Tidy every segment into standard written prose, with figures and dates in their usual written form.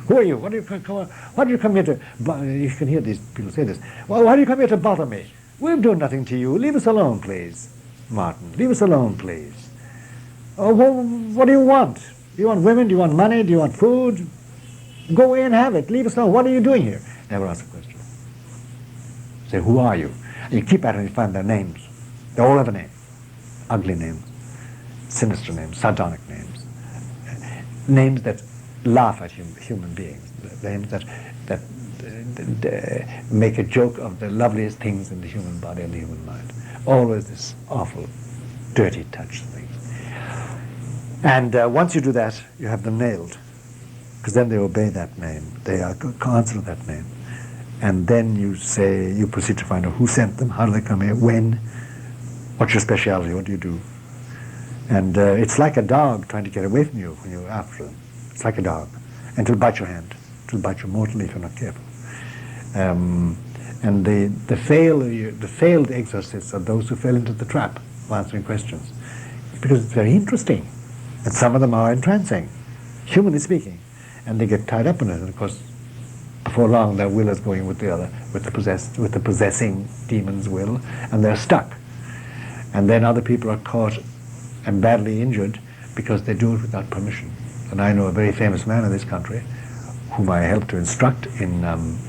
Who are you? What do you come? Why do you come here to? You can hear these people say this. Well, why do you come here to bother me? We've done nothing to you. Leave us alone, please, Martin. Leave us alone, please. Oh, what do you want? Do you want women? Do you want money? Do you want food? Go away and have it. Leave us alone. What are you doing here? Never ask a question. Say, who are you? And you keep at it and you find their names. They all have a name. Ugly names, sinister names, sardonic names, names that laugh at human beings, names that make a joke of the loveliest things in the human body and the human mind. Always this awful, dirty touch thing. And once you do that, you have them nailed, because then they obey that name. They are constant that name. And then you proceed to find out who sent them, how do they come here, when, what's your speciality, what do you do? And it's like a dog trying to get away from you when you're after them. It's like a dog. And it'll bite your hand. It'll bite you mortally if you're not careful. And the failed exorcists are those who fell into the trap of answering questions. Because it's very interesting. And some of them are entrancing, humanly speaking. And they get tied up in it. And of course, before long, their will is going with the possessing demon's will, and they're stuck. And then other people are caught and badly injured because they do it without permission. And I know a very famous man in this country whom I helped to instruct in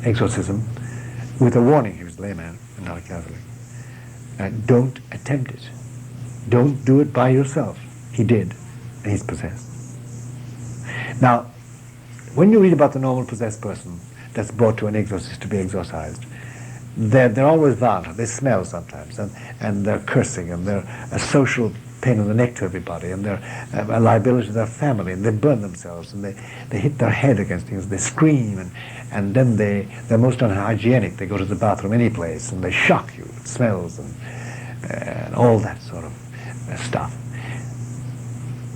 exorcism with a warning. He was a layman and not a Catholic. Don't attempt it. Don't do it by yourself. He did, and he's possessed. Now, when you read about the normal possessed person that's brought to an exorcist to be exorcised, they're always violent. They smell sometimes, and they're cursing, and they're a social pain in the neck to everybody, and they're a liability to their family, and they burn themselves, and they hit their head against things, they scream, and then they're most unhygienic. They go to the bathroom any place, and they shock you. It smells, and all that sort of stuff.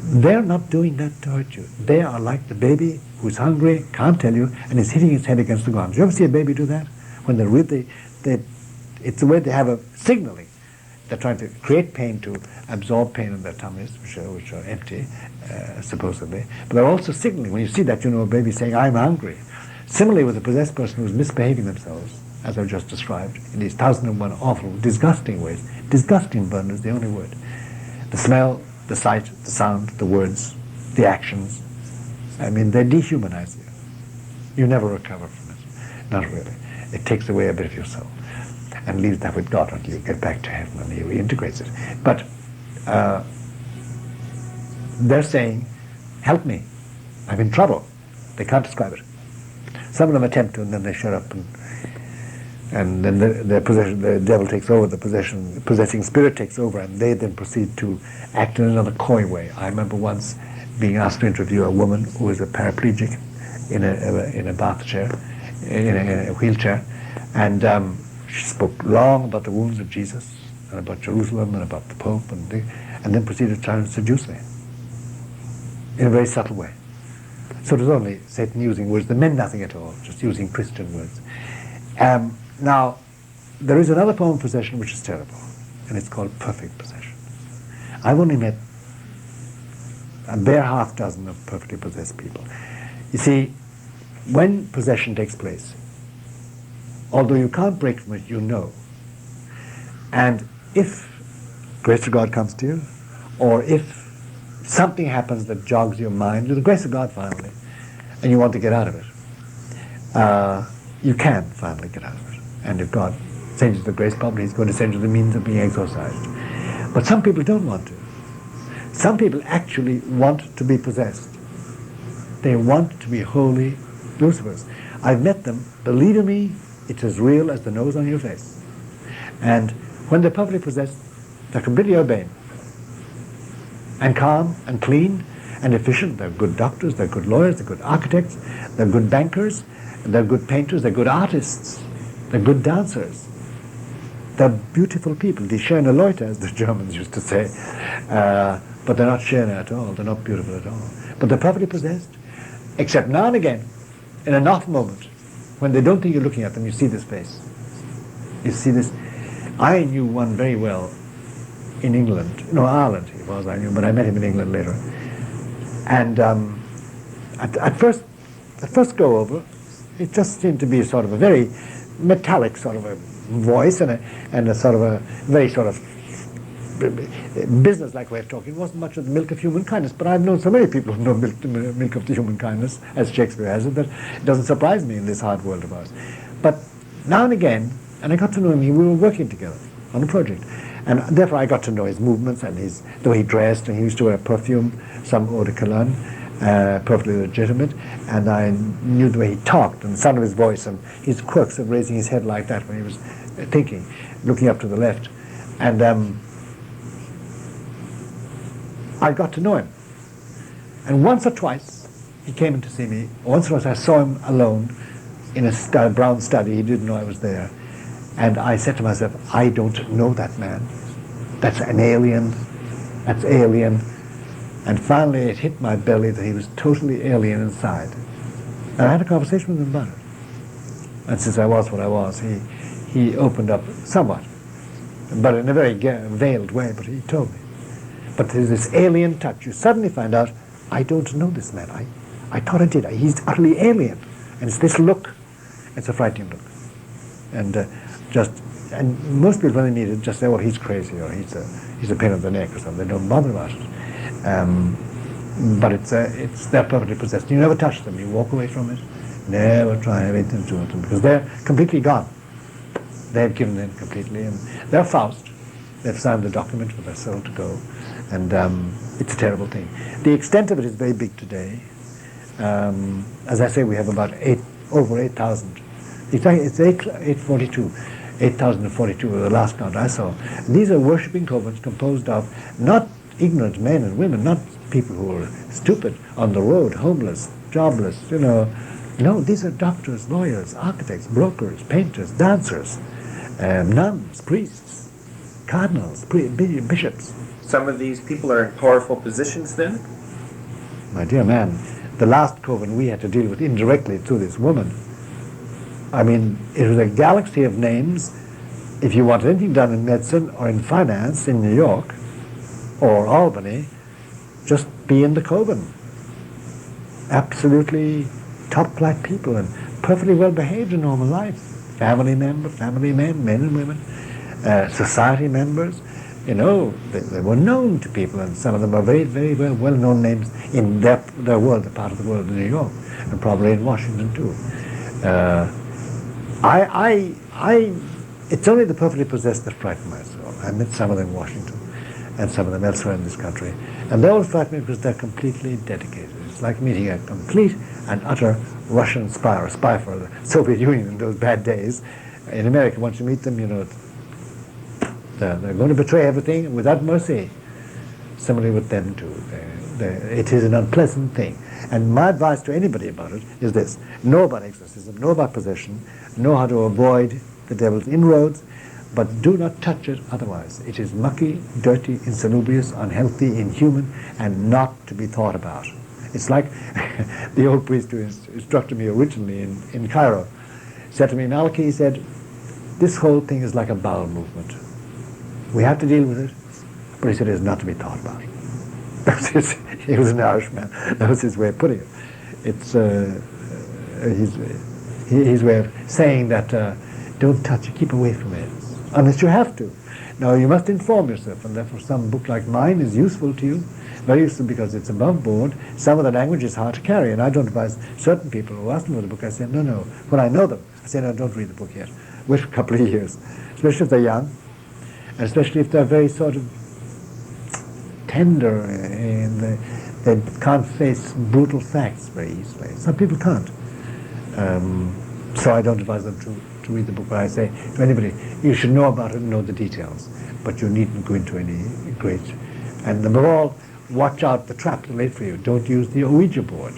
They're not doing that to hurt you. They are like the baby who's hungry, can't tell you, and is hitting its head against the ground. Do you ever see a baby do that? When they're really, it's the way they have a signaling. They're trying to create pain to absorb pain in their tummies, which are empty, supposedly. But they're also signaling. When you see that, you know a baby saying, I'm hungry. Similarly with a possessed person who's misbehaving themselves, as I've just described, in these 1,001 awful, disgusting ways. Disgusting, Bern, is the only word. The smell, the sight, the sound, the words, the actions. I mean, they dehumanize you. You never recover from it. Not really. It takes away a bit of your soul and leaves that with God until you get back to heaven and He reintegrates it. But they're saying, help me. I'm in trouble. They can't describe it. Some of them attempt to, and then they shut up, and then the devil takes over, the possessing spirit takes over, and they then proceed to act in another coy way. I remember once being asked to interview a woman who was a paraplegic in a bath chair, in a wheelchair, and she spoke long about the wounds of Jesus and about Jerusalem and about the Pope, and then proceeded to try and seduce me in a very subtle way. So it was only Satan using words that meant nothing at all, just using Christian words. Now, there is another form of possession which is terrible, and it's called perfect possession. I've only met a bare half dozen of perfectly possessed people. You see, when possession takes place, although you can't break from it, you know. And if grace of God comes to you, or if something happens that jogs your mind, with the grace of God finally, and you want to get out of it, you can finally get out of it. And if God sends you the grace, probably He's going to send you the means of being exorcised. But some people don't want to. Some people actually want to be possessed. They want to be holy Lucifers. I've met them. Believe me, it's as real as the nose on your face. And when they're perfectly possessed, they're completely urbane and calm and clean and efficient. They're good doctors, they're good lawyers, they're good architects, they're good bankers, they're good painters, they're good artists, they're good dancers. They're beautiful people. Die schöne Leute, as the Germans used to say. But they're not schöne at all. They're not beautiful at all. But they're perfectly possessed. Except now and again, in an off moment, when they don't think you're looking at them, you see this face. You see this. I knew one very well in England. No, Ireland he was, I knew, but I met him in England later. And at first the first go over, it just seemed to be sort of a very metallic sort of a voice and a sort of a very sort of business-like way of talking. It wasn't much of the milk of human kindness, but I've known so many people who know milk of the human kindness, as Shakespeare has it, that it doesn't surprise me in this hard world of ours. But now and again, and I got to know him, we were working together on a project, and therefore I got to know his movements and the way he dressed, and he used to wear perfume, some eau de cologne, perfectly legitimate, and I knew the way he talked and the sound of his voice and his quirks of raising his head like that when he was thinking, looking up to the left. And I got to know him. And once or twice he came in to see me. Once or twice I saw him alone in a brown study. He didn't know I was there. And I said to myself, I don't know that man. That's an alien. That's alien. And finally it hit my belly that he was totally alien inside. And I had a conversation with him about it. And since I was what I was, he opened up somewhat. But in a very veiled way, but he told me. But there's this alien touch. You suddenly find out, I don't know this man. I thought I did. He's utterly alien. And it's this look. It's a frightening look. And and most people when they meet it just say, oh, he's crazy, or he's a pain in the neck or something. They don't bother about it. But they're perfectly possessed. You never touch them. You walk away from it. Never try anything to do with them, because they're completely gone. They've given in completely, and they're Faust. They've signed the document for their soul to go, and it's a terrible thing. The extent of it is very big today. As I say, we have about over 8,000. It's 842. 8,042 was the last count I saw. These are worshipping covens composed of not ignorant men and women, not people who are stupid, on the road, homeless, jobless, No, these are doctors, lawyers, architects, brokers, painters, dancers, nuns, priests, cardinals, bishops. Some of these people are in powerful positions then? My dear man, the last coven we had to deal with indirectly through this woman. I mean, it was a galaxy of names. If you want anything done in medicine or in finance in New York or Albany, just be in the coven. Absolutely top-flight people and perfectly well behaved in normal life. Family men, men and women, society members. They were known to people, and some of them are very, very well-known names in their world, the part of the world in New York, and probably in Washington too. It's only the perfectly possessed that frighten my soul. I met some of them in Washington, and some of them elsewhere in this country, and they all frighten me because they're completely dedicated. It's like meeting a complete and utter Russian spy, or spy for the Soviet Union in those bad days. In America, once you meet them, they're going to betray everything without mercy. Similarly with them too. It is an unpleasant thing. And my advice to anybody about it is this: know about exorcism, know about possession, know how to avoid the devil's inroads, but do not touch it otherwise. It is mucky, dirty, insalubrious, unhealthy, inhuman, and not to be thought about. It's like the old priest who instructed me originally in Cairo said to me, Malachi, he said, this whole thing is like a bowel movement. We have to deal with it, but he said it is not to be thought about. He was an Irishman. That was his way of putting it. It's his way of saying that don't touch it, keep away from it, unless you have to. Now you must inform yourself, and therefore some book like mine is useful to you. Very useful because it's above board. Some of the language is hard to carry, and I don't advise certain people who ask me for the book. I say, no. When I know them, I say, no, don't read the book yet. Wait a couple of years, especially if they're young, and especially if they're very sort of tender and they can't face brutal facts very easily. Some people can't. So I don't advise them to read the book, but I say to anybody, you should know about it and know the details, but you needn't go into any great. And above all, watch out the traps laid for you. Don't use the Ouija board.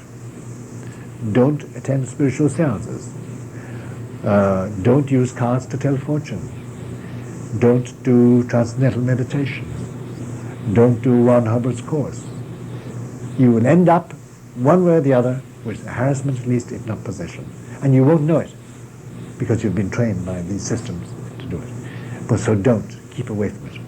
Don't attend spiritual seances. Don't use cards to tell fortune. Don't do transcendental meditation. Don't do Ron Hubbard's course. You will end up, one way or the other, with harassment at least, if not possession. And you won't know it, because you've been trained by these systems to do it. But so don't. Keep away from it.